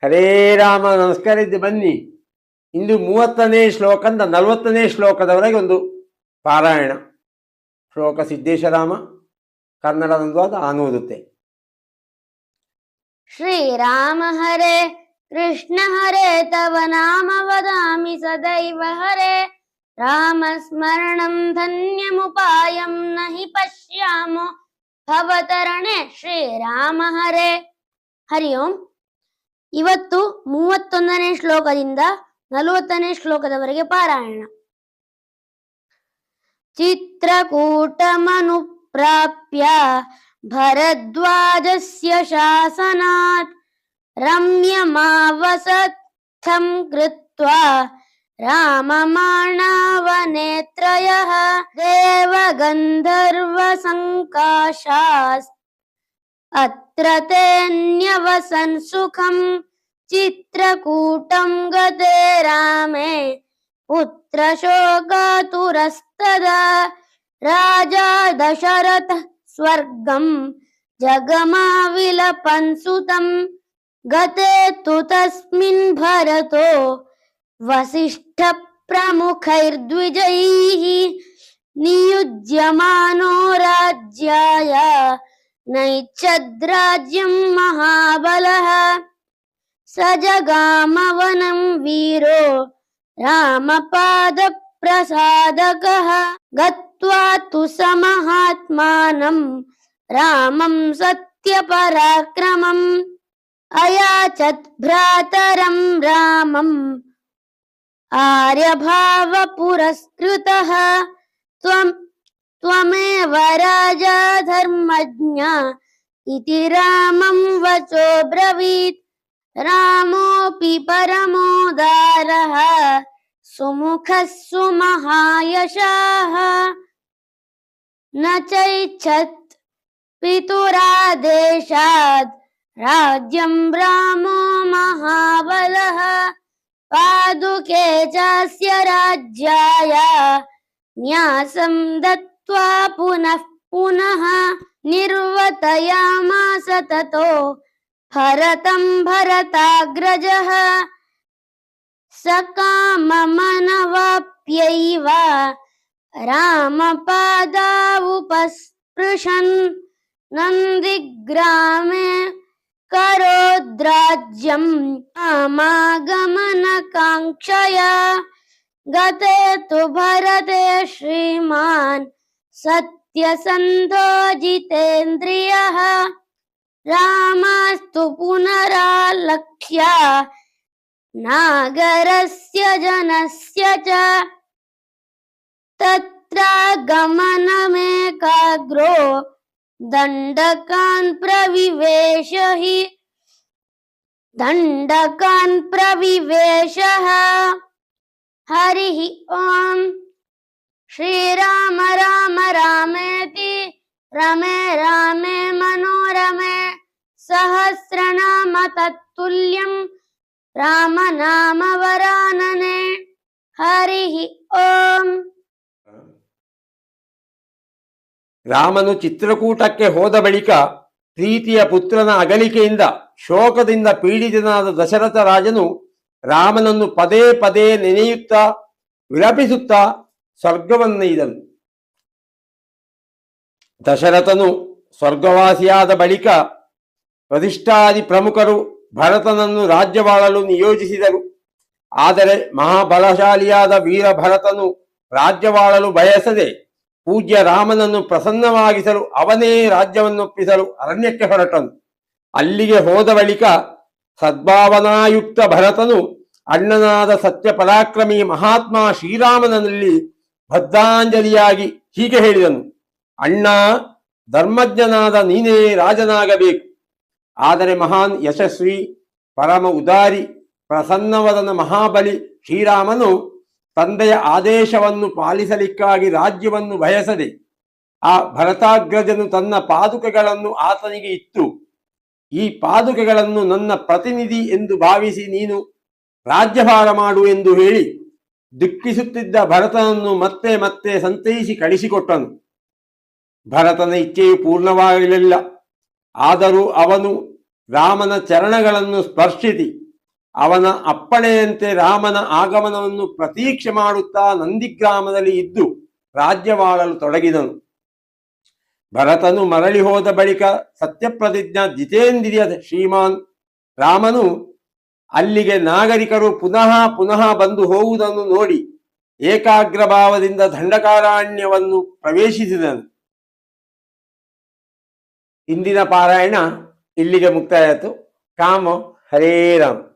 ಹರೇ ರಾಮ. ನಮಸ್ಕಾರ ಇದ್ದು ಬನ್ನಿ. ಇಂದು 30ನೇ ಶ್ಲೋಕದಿಂದ 40ನೇ ಶ್ಲೋಕದವರೆಗೆ ಒಂದು ಪಾರಾಯಣ. ಶ್ಲೋಕ ಸಿದ್ದೇಶರಾಮ, ಕನ್ನಡ ಅನುವಾದ ಓದುತ್ತೆ. ಶ್ರೀರಾಮ ಹರೇ ಕೃಷ್ಣ ಹರೇ ತವ ನಾಮ ವದಾಮಿ ಸದೈವ ಹರೇ. ರಾಮ ಸ್ಮರಣಂ ಧನ್ಯಮುಪಾಯಂ ನಹಿ ಪಶ್ಯಾಮೋ ಭವತರಣೆ. ಶ್ರೀರಾಮ ಹರೇ. ಹರಿ ಓಂ. ಇವತ್ತು 31ನೇ ಶ್ಲೋಕದಿಂದ 40ನೇ ಶ್ಲೋಕದವರೆಗೆ ಪಾರಾಯಣ. ಚಿತ್ರಕೂಟಮನುಪ್ರಾಪ್ಯ ಭರದ್ವಾಜಸ್ಯ ಶಾಸನಾತ್ ರಮ್ಯಮಾವಸತ್ಥಂ ಕೃತ್ವಾ ರಾಮಮಾಣವನೇತ್ರಯಃ ದೇವಗಂಧರ್ವ ಸಂಕಾಶಾಸ್ ಅತ್ರ ತೇನ್ಯವಸನ್ ಸುಖಂ. ಚಿತ್ರಕೂಟಂ ಗತೆ ರಾಮೇ ಪುತ್ರ ಶೋಕಾತುರಸ್ತದಾ ರಾಜಾ ದಶರಥ ಸ್ವರ್ಗಂ ಜಗಮಾವಿಲಪನ್ ಸುತಂ. ಗತೆ ತು ತಸ್ಮಿನ್ ಭರತೋ ವಸಿಷ್ಠ ಪ್ರಮುಖೈರ್ದ್ವಿಜೈಃ ನಿಯುಜ್ಯಮಾನೋ ರಾಜ್ಯಾಯ ನೈಚ್ಛದ್ರಾಜ್ಯಂ ಮಹಾಬಲಃ. ಸ ಜಗಾಮವನಂ ವೀರೋ ರಾಮಪಾದ ಪ್ರಸಾದಕಃ. ಗತ್ವಾ ತು ಸ ಮಹಾತ್ಮಾನಂ ರಾಮಂ ಸತ್ಯಪರಾಕ್ರಮಂ. ಅಯಾಚತ್ ಭ್ರಾತರಂ ರಾಮಂ ಆರ್ಯಭಾವ ಪುರಸ್ಕೃತಃ. ತ್ವಮೇವ ರಾಜಾ ಧರ್ಮಜ್ಞ ಇತಿ ರಾಮಂ ವಚೋ ಬ್ರವೀತ್. ರಾಮೋಪಿ ಪರಮೋದಾರಃ ಸುಮುಖಃ ಸುಮಹಾಯಶಃ. ನ ಚೈಚ್ಛತ್ ಪಿತುರಾದೇಶಾದ್ ರಾಜ್ಯಂ ರಾಮೋ ಮಹಾಬಲಃ. ಪಾದುಕೆ ಚಾಸ್ಯ ರಾಜ್ಯಾಯ ನ್ಯಾಸಂ ದತ್ವಾ ಪುನಃ ಪುನಃ. ನಿರ್ವತಯಾಮಾಸ ತತೋ ಭರತಂ ಭರತಾಗ್ರಜಃ. ಸಕಾಮಮನವಾಪ್ಯೈವ ರಾಮಪಾದಾವುಪಸ್ಪೃಶನ್. ನಂದಿಗ್ರಾಮೇ ಕರೋದ್ರಾಜ್ಯಂ ರಾಮಾಗಮನಕಾಂಕ್ಷಯಾ. ಗತೆ ತು ಭರತೆ ಶ್ರೀಮಾನ್ ಸತ್ಯಸಂಧೋ ಜಿತೇಂದ್ರಿಯಃ. ರಾಮಸ್ತು ಪುನರಾಲಕ್ಷ್ಯ ನಾಗರಸ್ಯ ಜನಸ್ಯ ಚ. ತತ್ರಾಗಮನಮೇಕಾಗ್ರೋ ದಂಡಕಾನ್ ಪ್ರವಿವೇಶ ಹಿ ದಂಡಕಾನ್ ಪ್ರವಿವೇಶಃ. ಹರಿ ಓಂ. ಶ್ರೀರಾಮ ರಾಮ ರಾಮೇತಿ ರಮೇ ರಾಮೇ ಮನೋರಮೇ. ಸಹಸ್ರನಾಮ ತತ್ತುಲ್ಯಂ ರಾಮನಾಮ ವರಾನನೆ. ಹರಿ ಓಂ. ರಾಮನು ಚಿತ್ರಕೂಟಕ್ಕೆ ಹೋದ ಬಳಿಕ ಪ್ರೀತಿಯ ಪುತ್ರನ ಅಗಲಿಕೆಯಿಂದ ಶೋಕದಿಂದ ಪೀಡಿತನಾದ ದಶರಥ ರಾಜನು ರಾಮನನ್ನು ಪದೇ ಪದೇ ನೆನೆಯುತ್ತಾ ವಿಲಪಿಸುತ್ತಾ ಸ್ವರ್ಗವನ್ನೈದನು. ದಶರಥನು ಸ್ವರ್ಗವಾಸಿಯಾದ ಬಳಿಕ ವಸಿಷ್ಠಾದಿ ಪ್ರಮುಖರು ಭರತನನ್ನು ರಾಜ್ಯವಾಳಲು ನಿಯೋಜಿಸಿದರು. ಆದರೆ ಮಹಾಬಲಶಾಲಿಯಾದ ವೀರಭರತನು ರಾಜ್ಯವಾಳಲು ಬಯಸದೆ ಪೂಜ್ಯ ರಾಮನನ್ನು ಪ್ರಸನ್ನವಾಗಿಸಲು ಅವನೇ ರಾಜ್ಯವನ್ನೊಪ್ಪಿಸಲು ಅರಣ್ಯಕ್ಕೆ ಹೊರಟನು. ಅಲ್ಲಿಗೆ ಹೋದ ಬಳಿಕ ಸದ್ಭಾವನಾಯುಕ್ತ ಭರತನು ಅಣ್ಣನಾದ ಸತ್ಯ ಪರಾಕ್ರಮಿ ಮಹಾತ್ಮ ಶ್ರೀರಾಮನಲ್ಲಿ ಬದ್ಧಾಂಜಲಿಯಾಗಿ ಹೀಗೆ ಹೇಳಿದನು: ಅಣ್ಣ, ಧರ್ಮಜ್ಞನಾದ ನೀನೇ ರಾಜನಾಗಬೇಕು. ಆದರೆ ಮಹಾನ್ ಯಶಸ್ವಿ ಪರಮ ಉದಾರಿ ಪ್ರಸನ್ನವದನ ಮಹಾಬಲಿ ಶ್ರೀರಾಮನು ತಂದೆಯ ಆದೇಶವನ್ನು ಪಾಲಿಸಲಿಕ್ಕಾಗಿ ರಾಜ್ಯವನ್ನು ಬಯಸದೆ ಆ ಭರತಾಗ್ರಜನು ತನ್ನ ಪಾದುಕೆಗಳನ್ನು ಆತನಿಗೆ ಇತ್ತು. ಈ ಪಾದುಕೆಗಳನ್ನು ನನ್ನ ಪ್ರತಿನಿಧಿ ಎಂದು ಭಾವಿಸಿ ನೀನು ರಾಜ್ಯಭಾರ ಮಾಡು ಎಂದು ಹೇಳಿ ದುಃಖಿಸುತ್ತಿದ್ದ ಭರತನನ್ನು ಮತ್ತೆ ಮತ್ತೆ ಸಂತೈಸಿ ಕಳಿಸಿಕೊಟ್ಟನು. ಭರತನ ಇಚ್ಛೆಯು ಪೂರ್ಣವಾಗಲಿಲ್ಲ. ಆದರೂ ಅವನು ರಾಮನ ಚರಣಗಳನ್ನು ಸ್ಪರ್ಶಿಸಿ ಅವನ ಅಪ್ಪಣೆಯಂತೆ ರಾಮನ ಆಗಮನವನ್ನು ಪ್ರತೀಕ್ಷೆ ಮಾಡುತ್ತಾ ನಂದಿಗ್ರಾಮದಲ್ಲಿ ಇದ್ದು ರಾಜ್ಯವಾಳಲು ತೊಡಗಿದನು. ಭರತನು ಮರಳಿ ಹೋದ ಬಳಿಕ ಸತ್ಯಪ್ರತಿಜ್ಞ ಜಿತೇಂದ್ರಿಯ ಶ್ರೀಮಾನ್ ರಾಮನು ಅಲ್ಲಿಗೆ ನಾಗರಿಕರು ಪುನಃ ಪುನಃ ಬಂದು ಹೋಗುವುದನ್ನು ನೋಡಿ ಏಕಾಗ್ರ ಭಾವದಿಂದ ದಂಡಕಾರಣ್ಯವನ್ನು ಪ್ರವೇಶಿಸಿದನು. ಇಂದಿನ ಪಾರಾಯಣ ಇಲ್ಲಿಗೆ ಮುಕ್ತಾಯಿತು. ಕಾಮ ಹರೇ ರಾಮ್.